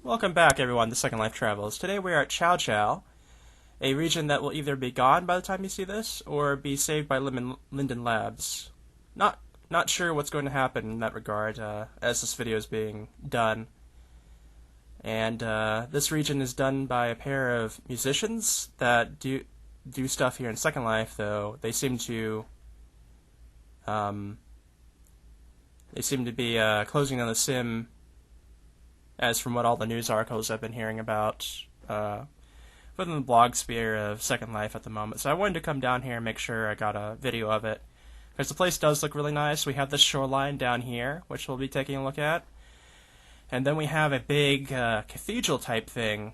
Welcome back, everyone, to Second Life Travels. Today we are at Chouchou, a region that will either be gone by the time you see this, or be saved by Linden Labs. Not sure what's going to happen in that regard, as this video is being done. And this region is done by a pair of musicians that do stuff here in Second Life, though they seem to be closing down the sim, as from what all the news articles I've been hearing about within the blog sphere of Second Life at the moment. So I wanted to come down here and make sure I got a video of it, because the place does look really nice. We have the shoreline down here, which we'll be taking a look at. And then we have a big cathedral type thing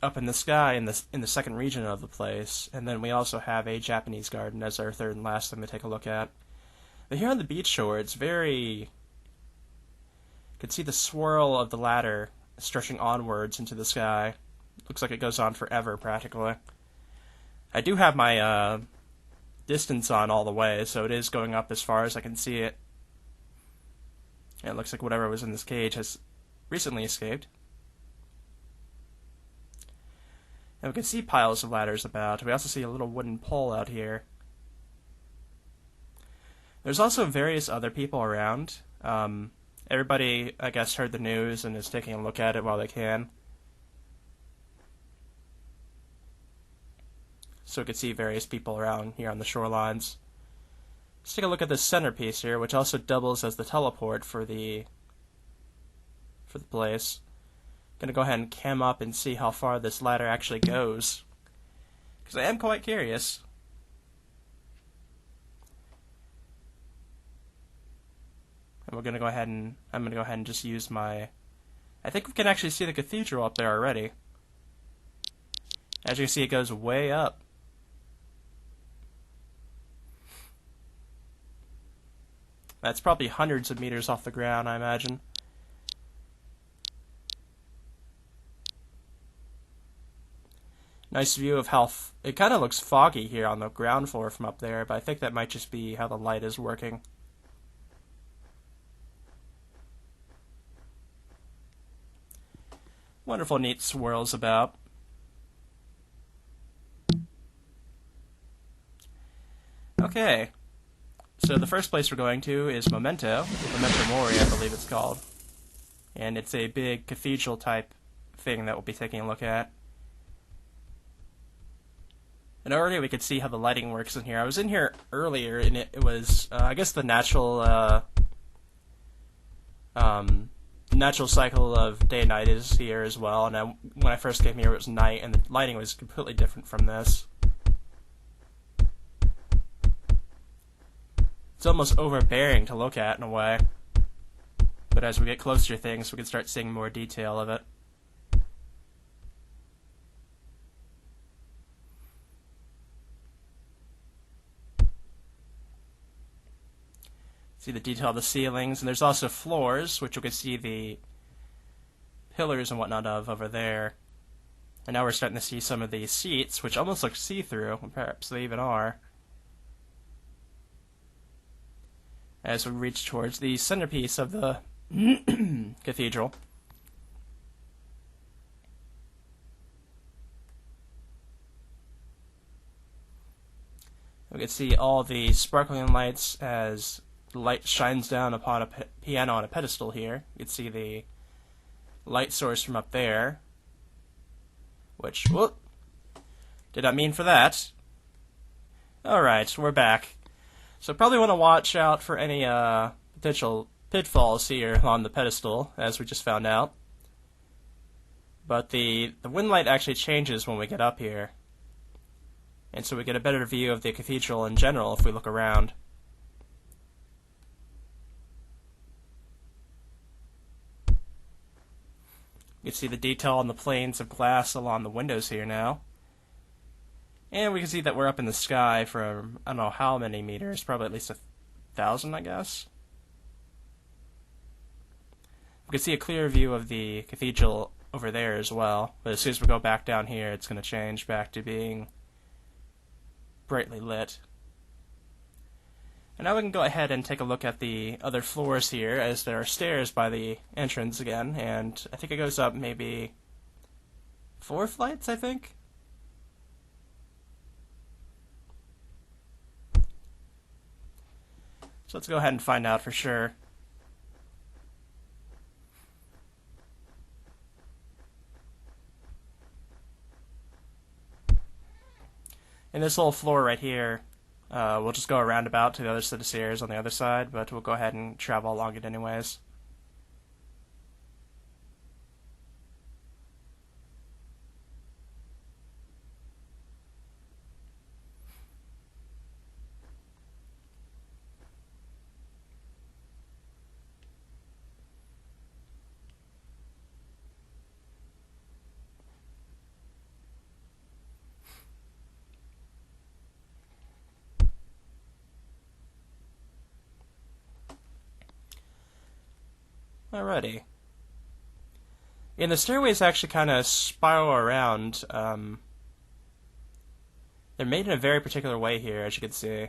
up in the sky in the second region of the place. And then we also have a Japanese garden as our third and last thing to take a look at. But here on the beach shore, it's very... You can see the swirl of the ladder stretching onwards into the sky. Looks like it goes on forever, practically. I do have my distance on all the way, so it is going up as far as I can see it. And it looks like whatever was in this cage has recently escaped. And we can see piles of ladders about. We also see a little wooden pole out here. There's also various other people around. Everybody, I guess, heard the news and is taking a look at it while they can. So we can see various people around here on the shorelines. Let's take a look at this centerpiece here, which also doubles as the teleport for the place. Gonna go ahead and cam up and see how far this ladder actually goes, because I am quite curious. And I'm gonna go ahead and just use my... I think we can actually see the cathedral up there already. As you can see, it goes way up. That's probably hundreds of meters off the ground, I imagine. Nice view of how... It kind of looks foggy here on the ground floor from up there, but I think that might just be how the light is working. Wonderful, neat swirls about. Okay, so the first place we're going to is Memento. Memento Mori, I believe it's called. And it's a big cathedral type thing that we'll be taking a look at. And already we could see how the lighting works in here. I was in here earlier, and it was, I guess, the natural cycle of day and night is here as well. And when I first came here, it was night, and the lighting was completely different from this. It's almost overbearing to look at in a way. But as we get closer to things, we can start seeing more detail of it. See the detail of the ceilings, and there's also floors, which you can see the pillars and whatnot of over there. And now we're starting to see some of these seats, which almost look see-through, and perhaps they even are. As we reach towards the centerpiece of the cathedral. We can see all the sparkling lights as the light shines down upon a piano on a pedestal here. You can see the light source from up there, which, whoop, did not mean for that. Alright, we're back. So probably want to watch out for any potential pitfalls here on the pedestal, as we just found out. But the wind light actually changes when we get up here. And so we get a better view of the cathedral in general if we look around. You can see the detail on the planes of glass along the windows here now. And we can see that we're up in the sky for, I don't know how many meters, probably at least 1,000, I guess. We can see a clear view of the cathedral over there as well, but as soon as we go back down here, it's going to change back to being brightly lit. And now we can go ahead and take a look at the other floors here, as there are stairs by the entrance again, and I think it goes up maybe 4 flights, I think? So let's go ahead and find out for sure. And this little floor right here, we'll just go around about to the other set of stairs on the other side, but we'll go ahead and travel along it anyways. Alrighty. And the stairways actually kind of spiral around. They're made in a very particular way here, as you can see.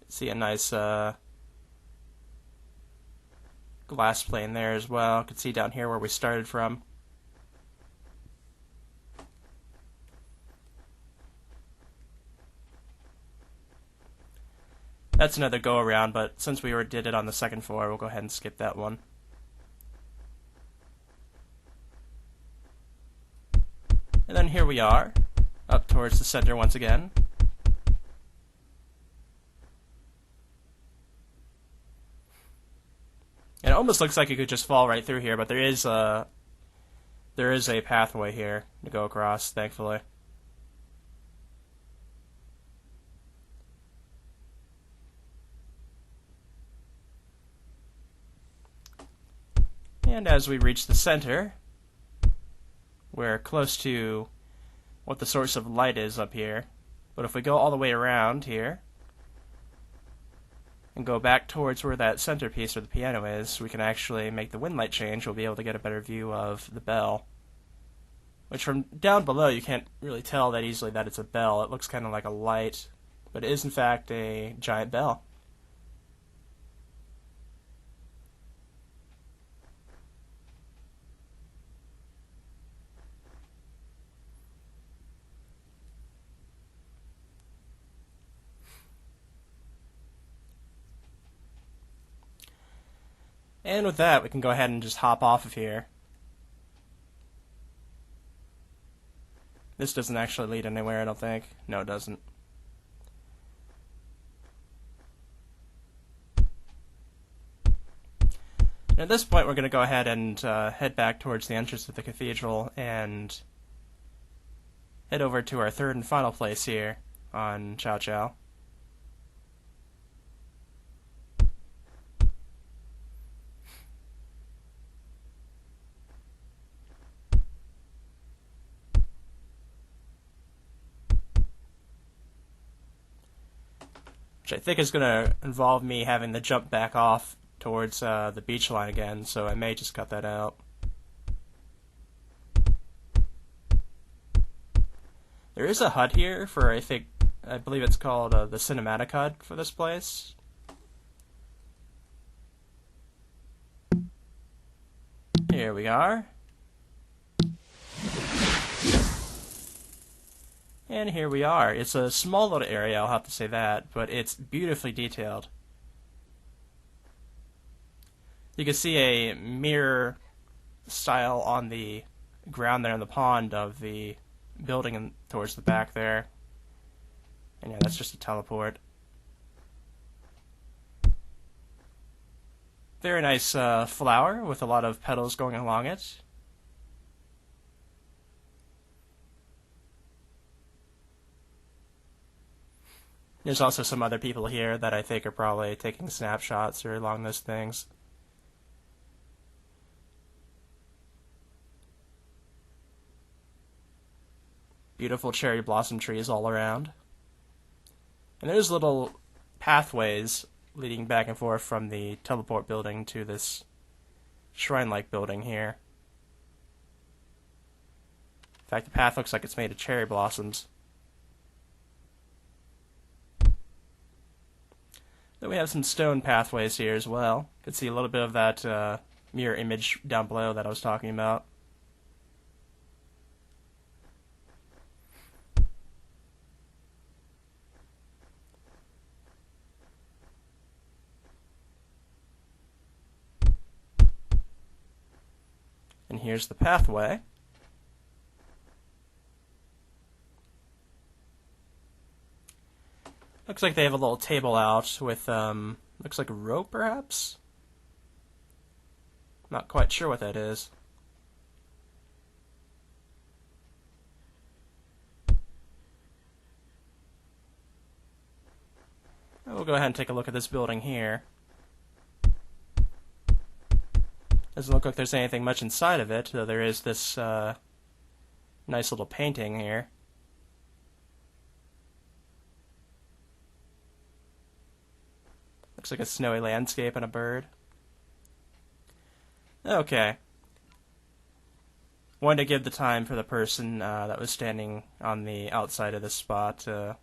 See a nice glass plane there as well. You can see down here where we started from. That's another go around, but since we already did it on the second floor, we'll go ahead and skip that one. And then here we are, up towards the center once again. And it almost looks like you could just fall right through here, but there is a pathway here to go across, thankfully. And as we reach the center, we're close to what the source of light is up here. But if we go all the way around here, and go back towards where that centerpiece or the piano is, we can actually make the wind light change. We'll be able to get a better view of the bell. Which from down below you can't really tell that easily that it's a bell. It looks kind of like a light, but it is in fact a giant bell. And with that, we can go ahead and just hop off of here. This doesn't actually lead anywhere, I don't think. No, it doesn't. And at this point, we're going to go ahead and head back towards the entrance of the cathedral and head over to our third and final place here on Chouchou. Which I think is going to involve me having to jump back off towards the beach line again, so I may just cut that out. There is a HUD here for, I believe it's called the cinematic HUD for this place. Here we are. And here we are. It's a small little area, I'll have to say that, but it's beautifully detailed. You can see a mirror style on the ground there in the pond of the building towards the back there. And yeah, that's just a teleport. Very nice flower with a lot of petals going along it. There's also some other people here that I think are probably taking snapshots or along those things. Beautiful cherry blossom trees all around. And there's little pathways leading back and forth from the teleport building to this shrine-like building here. fact, the path looks like it's made of cherry blossoms. Then we have some stone pathways here as well. You can see a little bit of that mirror image down below that I was talking about. And here's the pathway. Looks like they have a little table out with, looks like a rope, perhaps? Not quite sure what that is. We'll go ahead and take a look at this building here. Doesn't look like there's anything much inside of it, though there is this nice little painting here. Looks like a snowy landscape and a bird. Okay. Wanted to give the time for the person that was standing on the outside of this spot to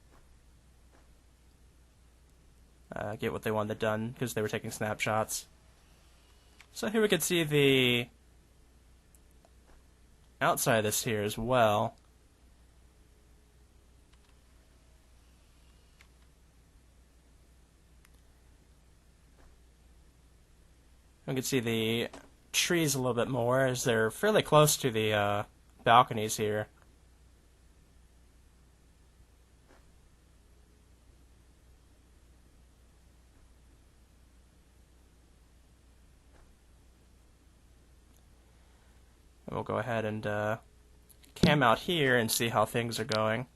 get what they wanted done, because they were taking snapshots. So here we can see the outside of this here as well. We can see the trees a little bit more, as they're fairly close to the balconies here. We'll go ahead and cam out here and see how things are going.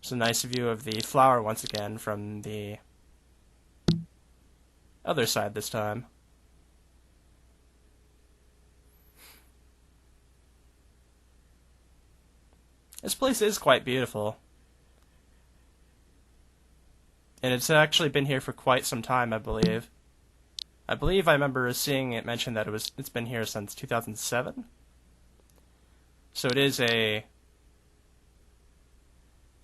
It's a nice view of the flower once again from the other side this time. This place is quite beautiful. And it's actually been here for quite some time, I believe. I remember seeing it mentioned that it's been here since 2007. So it is a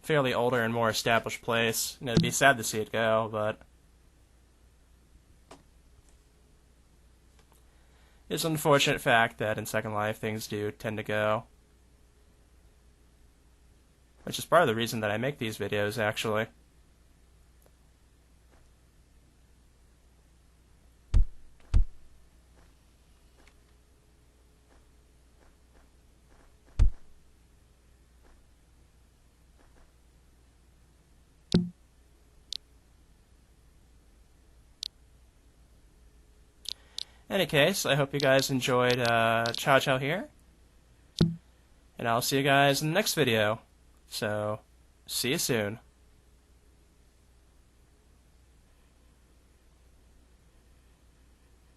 fairly older and more established place. And it'd be sad to see it go, but it's an unfortunate fact that in Second Life things do tend to go. Which is part of the reason that I make these videos, actually. In any case, I hope you guys enjoyed Chouchou here. And I'll see you guys in the next video. So, see you soon.